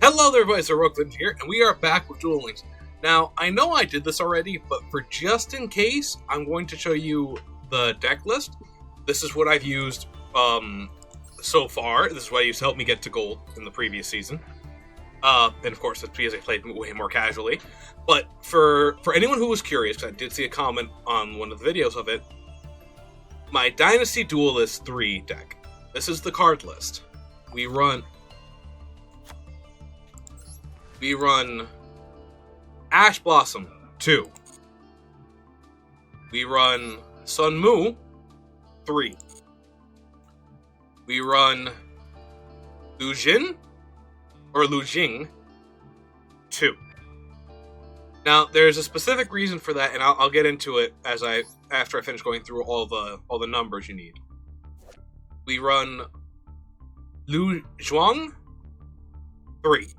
Hello there everybody, it's HeroicLegend here, and we are back with Duel Links. Now, I know I did this already, but for just in case, I'm going to show you the deck list. This is what I've used so far. This is what I used to help me get to gold in the previous season. And of course, it's because I played way more casually. But for anyone who was curious, because I did see a comment on one of the videos of it, my Dynasty Duelist 3 deck. This is the card list. We run Ash Blossom 2. We run Sun Mu 3. We run Lu Jing 2. Now, there's a specific reason for that, and I'll get into it after I finish going through all the numbers you need. We run Lu Zhuang 3.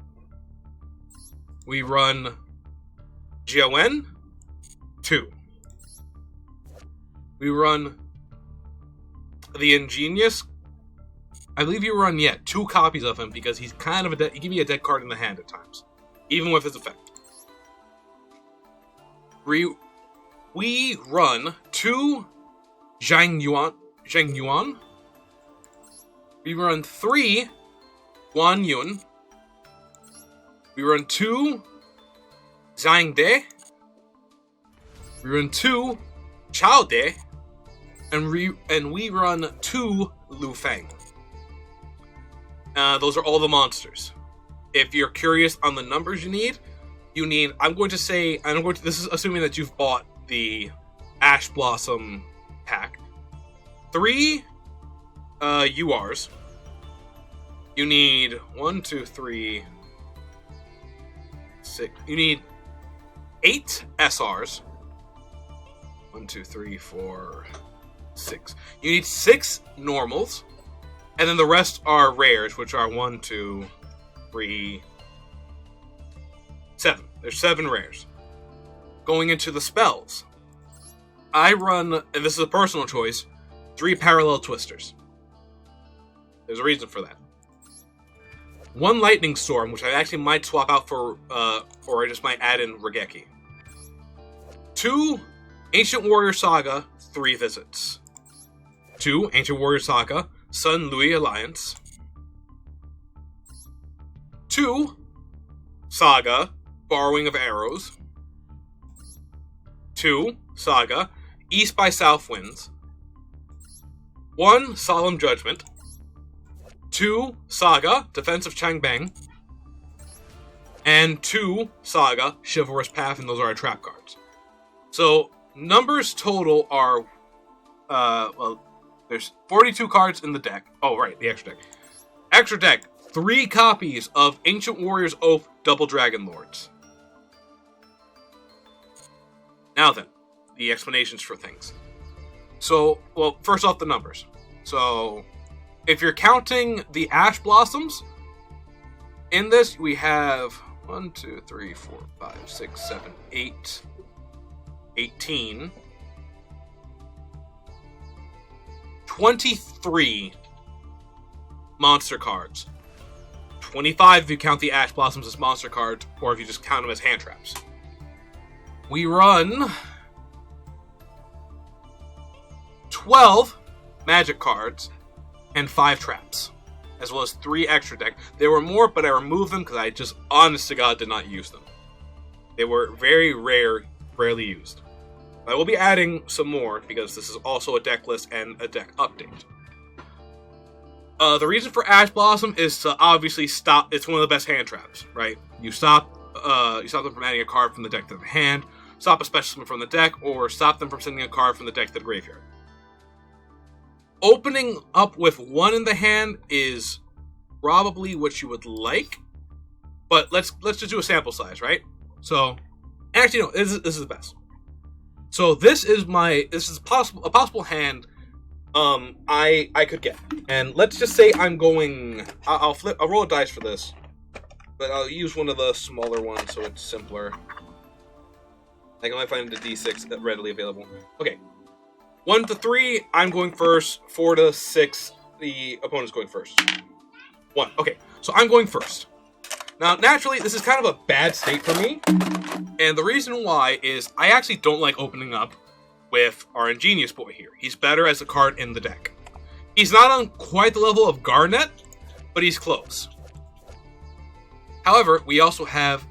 We run Yugioh 2. We run the Ingenious. I believe you run 2 copies of him because he's kind of he give me a dead card in the hand at times, even with his effect. We run 2 Zhang Yuan. We run 3 Guan Yun. We run 2 Zhang De. We run 2 Chao De. And we run 2 Lu Feng. Those are all the monsters. If you're curious on the numbers you need, this is assuming that you've bought the Ash Blossom pack. 3 URs. You need 1, 2, 3, 6. You need 8 SRs. 1, 2, 3, 4, 6. You need 6 normals. And then the rest are rares, which are 1, 2, 3, 7. There's 7 rares. Going into the spells, I run, and this is a personal choice, 3 Parallel Twisters. There's a reason for that. 1 Lightning Storm, which I actually might swap out for, or I just might add in Regeki. 2 Ancient Warrior Saga, 3 visits. 2 Ancient Warrior Saga, Sun Louis Alliance. 2 Saga, Borrowing of Arrows. 2 Saga, East by South Winds. 1 Solemn Judgment. 2 Saga, Defense of Changbang. And 2 Saga, Chivalrous Path, and those are our trap cards. So, numbers total are, there's 42 cards in the deck. Oh, right, the extra deck. Extra deck, 3 copies of Ancient Warrior's Oath Double Dragon Lords. Now then, the explanations for things. So, first off, the numbers. So, if you're counting the Ash Blossoms, in this we have 1, 2, 3, 4, 5, 6, 7, 8, 18, 23 monster cards. 25 if you count the Ash Blossoms as monster cards, or if you just count them as hand traps. We run 12 magic cards and 5 traps, as well as 3 extra deck. There were more, but I removed them because I just, honest to God, did not use them. They were very rarely used. I will be adding some more because this is also a deck list and a deck update. The reason for Ash Blossom is to obviously stop. It's one of the best hand traps, right? You stop them from adding a card from the deck to the hand, stop a special summon from the deck, or stop them from sending a card from the deck to the graveyard. Opening up with 1 in the hand is probably what you would like, but let's just do a sample size, right? So, actually, no, this is the best. So this is a possible hand I could get, and let's just say I'm going. I'll roll a dice for this, but I'll use one of the smaller ones so it's simpler. I can only find the D6 that readily available. Okay, 1 to 3, I'm going first. 4 to 6, the opponent's going first. 1. Okay, so I'm going first. Now, naturally, this is kind of a bad state for me, and the reason why is I actually don't like opening up with our Ingenious Boy here. He's better as a card in the deck. He's not on quite the level of Garnet, but he's close. However, we also have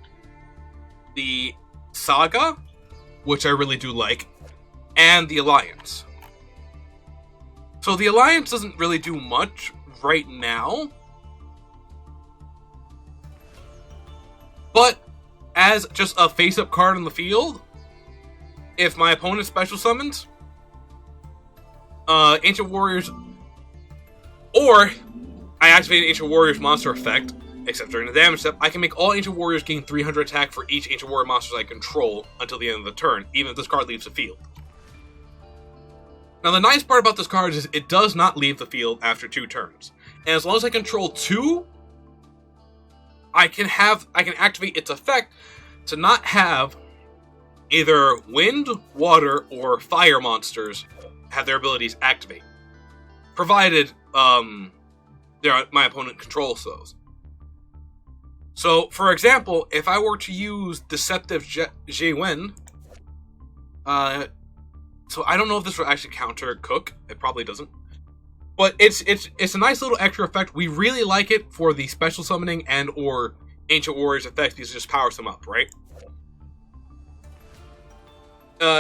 the Saga, which I really do like, and the Alliance. So the Alliance doesn't really do much right now, but as just a face-up card on the field, if my opponent special summons Ancient Warriors, or I activate an Ancient Warriors monster effect, except during the damage step, I can make all Ancient Warriors gain 300 attack for each Ancient Warrior monsters I control until the end of the turn, even if this card leaves the field. Now, the nice part about this card is it does not leave the field after 2 turns. And as long as I control 2, I can activate its effect to not have either wind, water, or fire monsters have their abilities activate, provided my opponent controls those. So, for example, if I were to use Deceptive Jewen, so I don't know if this will actually counter Cook. It probably doesn't. But it's a nice little extra effect. We really like it for the special summoning and or Ancient Warriors effects because it just powers them up, right?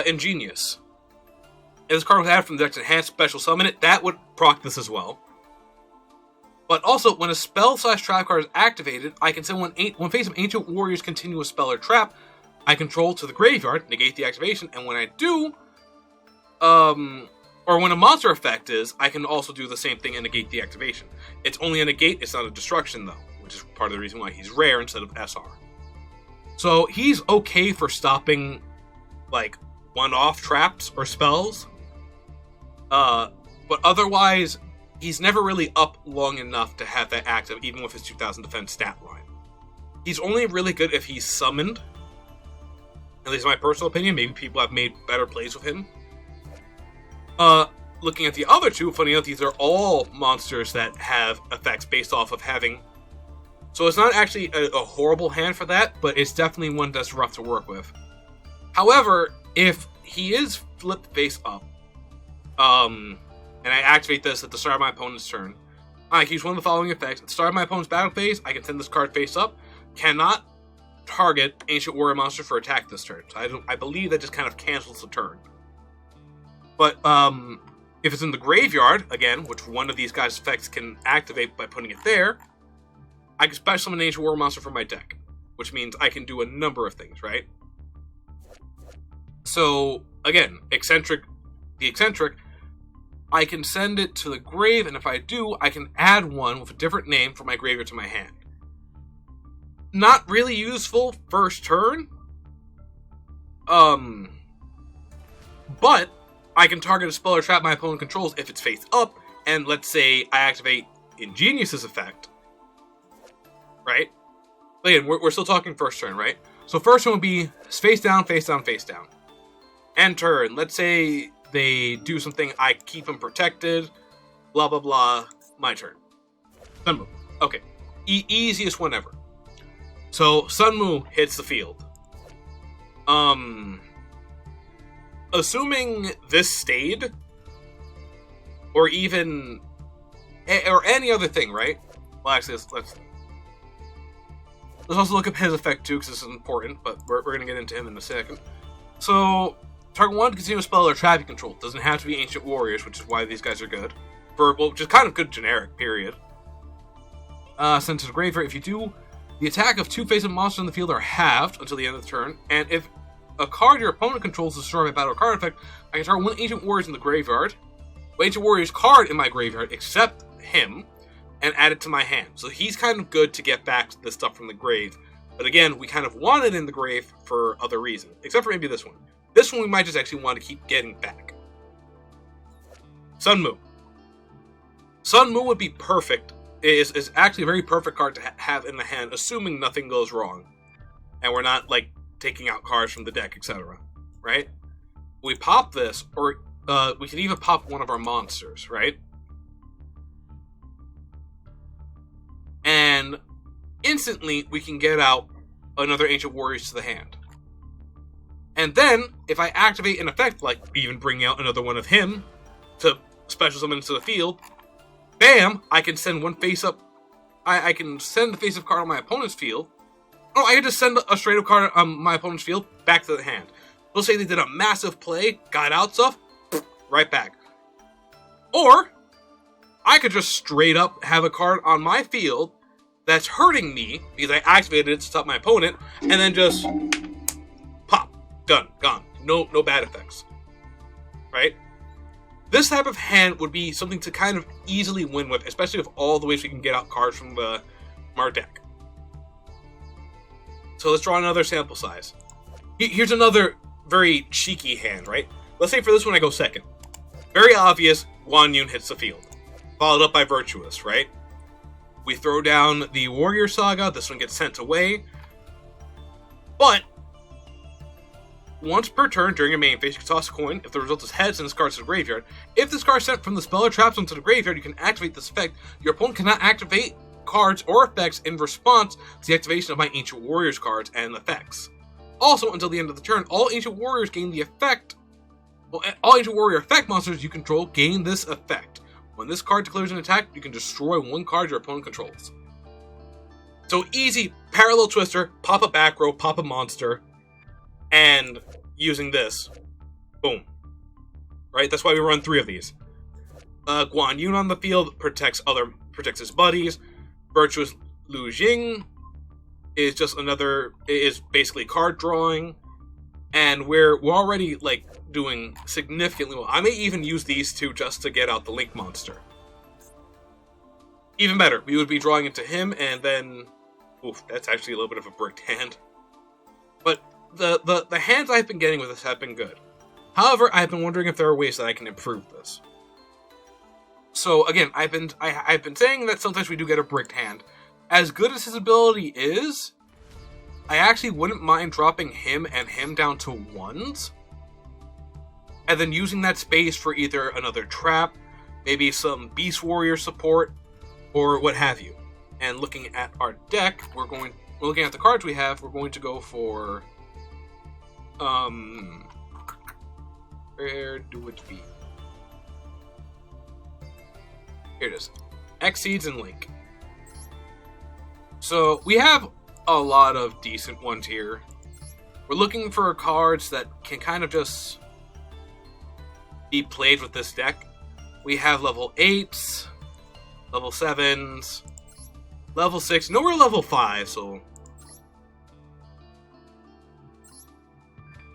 Ingenious. If this card was added from the deck to enhance special summon it, that would proc this as well. But also, when a spell/trap card is activated, I can send one face of Ancient Warriors continuous spell or trap I control to the graveyard, negate the activation, and when I do, or when a monster effect is, I can also do the same thing and negate the activation. It's only a negate, it's not a destruction though, which is part of the reason why he's rare instead of SR. So he's okay for stopping, like, one-off traps or spells, but otherwise, he's never really up long enough to have that active, even with his 2000 defense stat line. He's only really good if he's summoned, at least in my personal opinion. Maybe people have made better plays with him. Looking at the other two, funny enough, these are all monsters that have effects based off of having... So it's not actually a horrible hand for that, but it's definitely one that's rough to work with. However, if he is flipped face up, and I activate this at the start of my opponent's turn, I can use one of the following effects. At the start of my opponent's battle phase, I can send this card face up, cannot target Ancient Warrior monster for attack this turn. So I believe that just kind of cancels the turn. But if it's in the graveyard, again, which one of these guys' effects can activate by putting it there, I can special summon an Ancient Warrior monster from my deck, which means I can do a number of things, right? So, again, the Eccentric, I can send it to the grave, and if I do, I can add one with a different name from my graveyard to my hand. Not really useful first turn, but I can target a spell or trap my opponent controls if it's face up, and let's say I activate Ingenious' effect, right? But again, we're still talking first turn, right? So first turn would be face down, face down, face down. End turn, let's say they do something, I keep them protected, blah blah blah, my turn. Sun Mu. Okay, easiest one ever. So Sun Mu hits the field. Assuming this stayed, or even, or any other thing, right? Well, actually, let's also look up his effect too, because this is important, but we're going to get into him in a second. So, target one continuous spell or trap you control. Doesn't have to be Ancient Warriors, which is why these guys are good. Which is kind of good generic, period. Send to the graveyard. If you do, the attack of 2 face-up monsters in the field are halved until the end of the turn, and if a card your opponent controls is destroyed by battle card effect, I can target one Ancient Warriors in the graveyard, one Ancient Warriors card in my graveyard, except him, and add it to my hand. So he's kind of good to get back this stuff from the grave. But again, we kind of want it in the grave for other reasons. Except for maybe this one. This one we might just actually want to keep getting back. Sun Mu. Sun Mu would be perfect. Is actually a very perfect card to have in the hand, assuming nothing goes wrong. And we're not, like, taking out cards from the deck, etc. Right? We pop this, or we can even pop one of our monsters, right? And instantly we can get out another Ancient Warriors to the hand. And then, if I activate an effect, like even bringing out another one of him to special summon into the field, bam, I can send one face-up. I can send the face-up card on my opponent's field. Oh, I can just send a straight-up card on my opponent's field back to the hand. Let's say they did a massive play, got out stuff, right back. Or, I could just straight up have a card on my field that's hurting me because I activated it to stop my opponent, and then just pop, done, gone. No bad effects. Right? This type of hand would be something to kind of easily win with, especially with all the ways we can get out cards from our deck. So let's draw another sample size. Here's another very cheeky hand, right? Let's say for this one I go second. Very obvious, Guan Yun hits the field. Followed up by Virtuous, right? We throw down the Warrior Saga, this one gets sent away. But, once per turn during your main phase, you can toss a coin. If the result is heads, send this card to the graveyard. If this card is sent from the spell or trap zone to the graveyard, you can activate this effect. Your opponent cannot activate cards or effects in response to the activation of my Ancient Warriors cards and effects. Also, until the end of the turn, all Ancient Warriors gain the effect. Well, all Ancient Warrior effect monsters you control gain this effect. When this card declares an attack, you can destroy one card your opponent controls. So easy, parallel twister, pop a back row, pop a monster, and using this, boom. Right? That's why we run 3 of these. Guan Yun on the field protects his buddies. Virtuous Lu Jing is just another, is basically card drawing. And we're already, like, doing significantly well. I may even use these 2 just to get out the Link monster. Even better, we would be drawing into him, and then... Oof, that's actually a little bit of a bricked hand. But the hands I've been getting with this have been good. However, I've been wondering if there are ways that I can improve this. So, again, I've been saying that sometimes we do get a bricked hand. As good as his ability is, I actually wouldn't mind dropping him and him down to 1s. And then using that space for either another trap, maybe some Beast Warrior support, or what have you. And looking at our deck, we're looking at the cards we have, we're going to go for... Where do it be? Here it is. Exceeds and Link. So, we have a lot of decent ones here. We're looking for cards that can kind of just be played with this deck. We have level 8s, level 7s, level 6. No, we're level 5, so...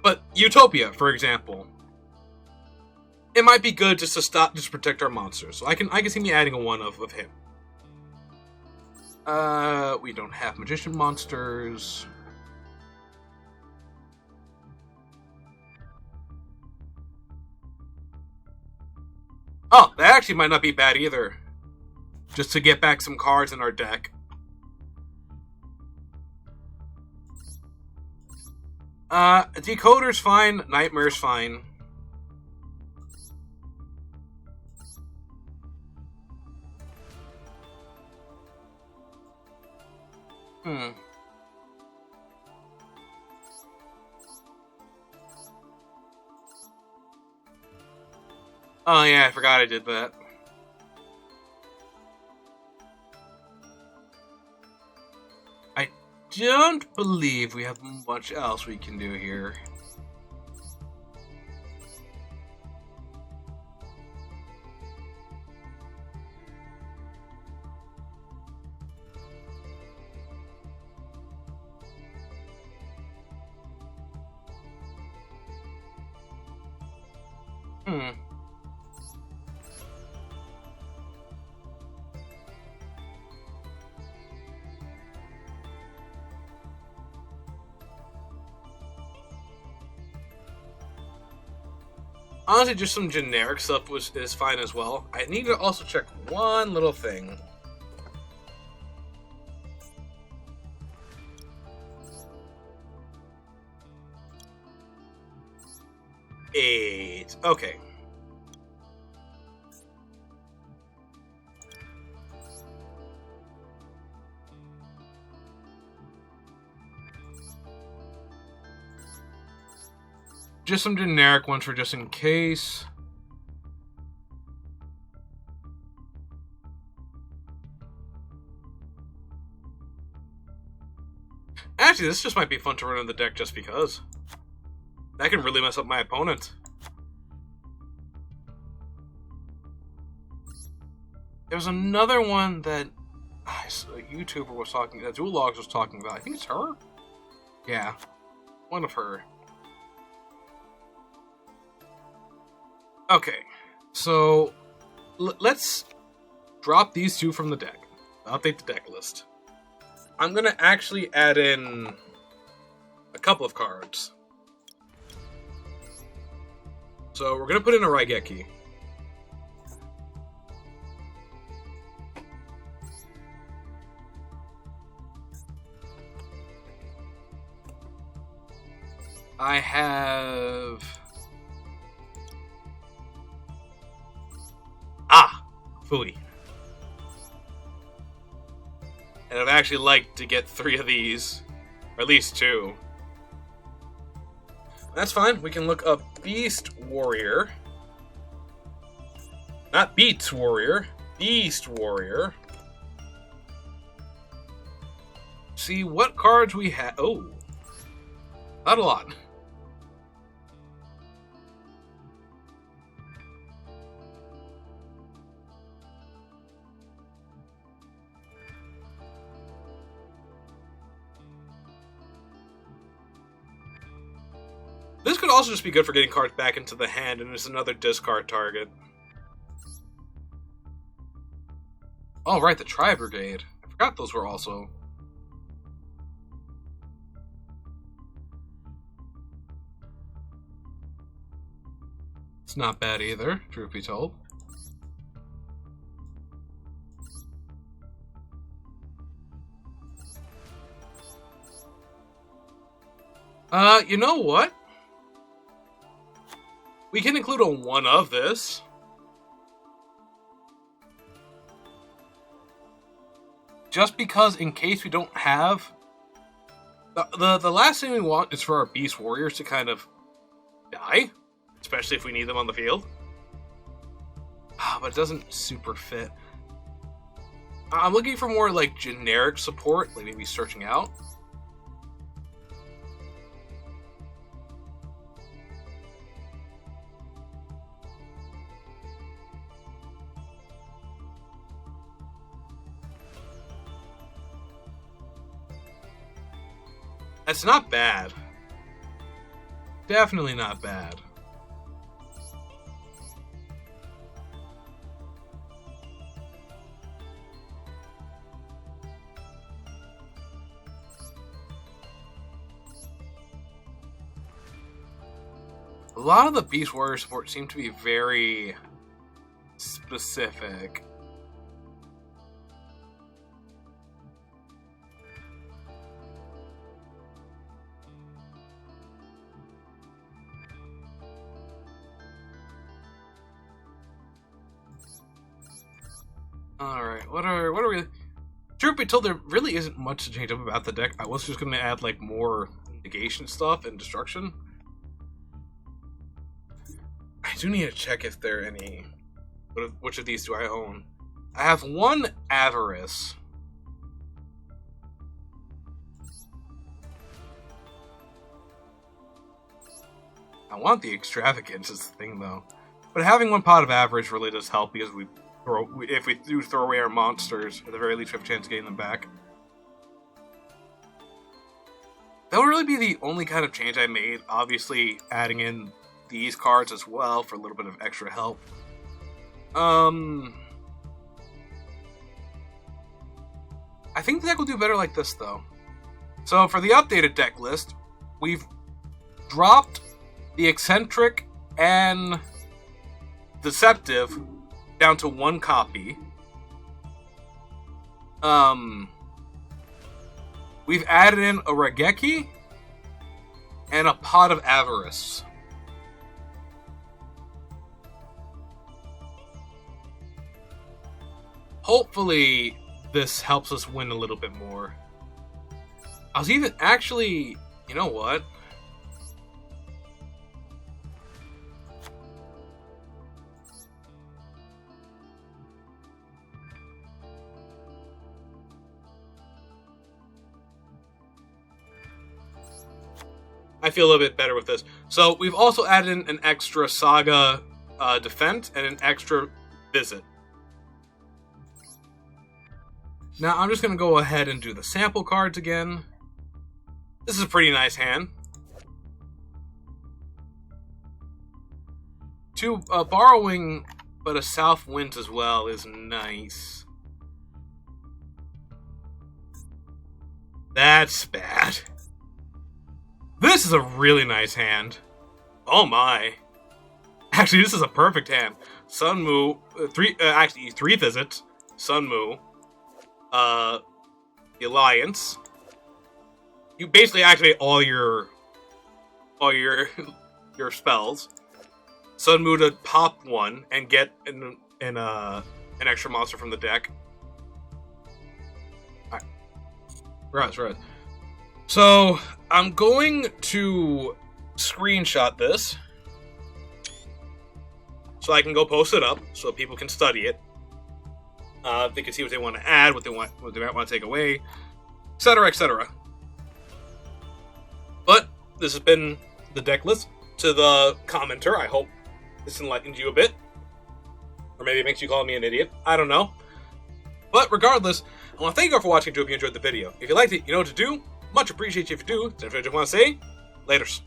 But Utopia, for example. It might be good just to protect our monsters. So I can see me adding a 1 of him. We don't have magician monsters. Oh, that actually might not be bad either. Just to get back some cards in our deck. Decoder's fine. Nightmare's fine. Oh yeah, I forgot I did that. I don't believe we have much else we can do here. Honestly, just some generic stuff is fine as well. I need to also check one little thing. Eight. Okay. Just some generic ones for just in case. Actually, this just might be fun to run in the deck just because. That can really mess up my opponent. There's another one that a YouTuber was talking, Duelogs was talking about. I think it's her? Yeah. One of her. Okay. So, let's drop these two from the deck. Update the deck list. I'm gonna actually add in a couple of cards. So we're gonna put in a Raigeki. I have... Fui. And I'd actually like to get 3 of these. Or at least 2. That's fine. We can look up Beast Warrior. Not Beats Warrior. Beast Warrior. See what cards we have. Oh. Not a lot. This could also just be good for getting cards back into the hand, and it's another discard target. Oh, right, the Tri-Brigade. I forgot those were also... It's not bad either, truth be told. You know what? We can include a one of this. Just because in case we don't have... The last thing we want is for our Beast Warriors to kind of die. Especially if we need them on the field. But it doesn't super fit. I'm looking for more like generic support, like maybe searching out. It's not bad. Definitely not bad. A lot of the Beast Warrior support seem to be very specific. Alright, what are we... Truth be told, there really isn't much to change up about the deck. I was just going to add, like, more negation stuff and destruction. I do need to check if there are any... Which of these do I own? I have one Avarice. I want the Extravagance is the thing, though. But having one pot of Avarice really does help because if we do throw away our monsters, at the very least we have a chance of getting them back. That would really be the only kind of change I made. Obviously, adding in these cards as well for a little bit of extra help. I think the deck will do better like this, though. So, for the updated deck list, we've dropped the Eccentric and Deceptive down to 1 copy. We've added in a Raigeki and a Pot of Avarice. Hopefully, this helps us win a little bit more. I was even actually... You know what? I feel a little bit better with this. So we've also added in an extra Saga Defense and an extra Visit. Now I'm just going to go ahead and do the sample cards again. This is a pretty nice hand. Borrowing, but a South Winds as well is nice. That's bad. This is a really nice hand. Oh my. Actually, this is a perfect hand. Sun Mu, three visits. Sun Mu. The Alliance. You basically activate all your spells. Sun Mu to pop one and get an extra monster from the deck. Right. So I'm going to screenshot this so I can go post it up so people can study it. They can see what they want to add, what they might want to take away, etc., etc. But this has been the deck list. To the commenter, I hope this enlightened you a bit. Or maybe it makes you call me an idiot. I don't know. But regardless, I want to thank you all for watching. I hope you enjoyed the video. If you liked it, you know what to do. Much appreciate you if you do. So if you just want to say, laters.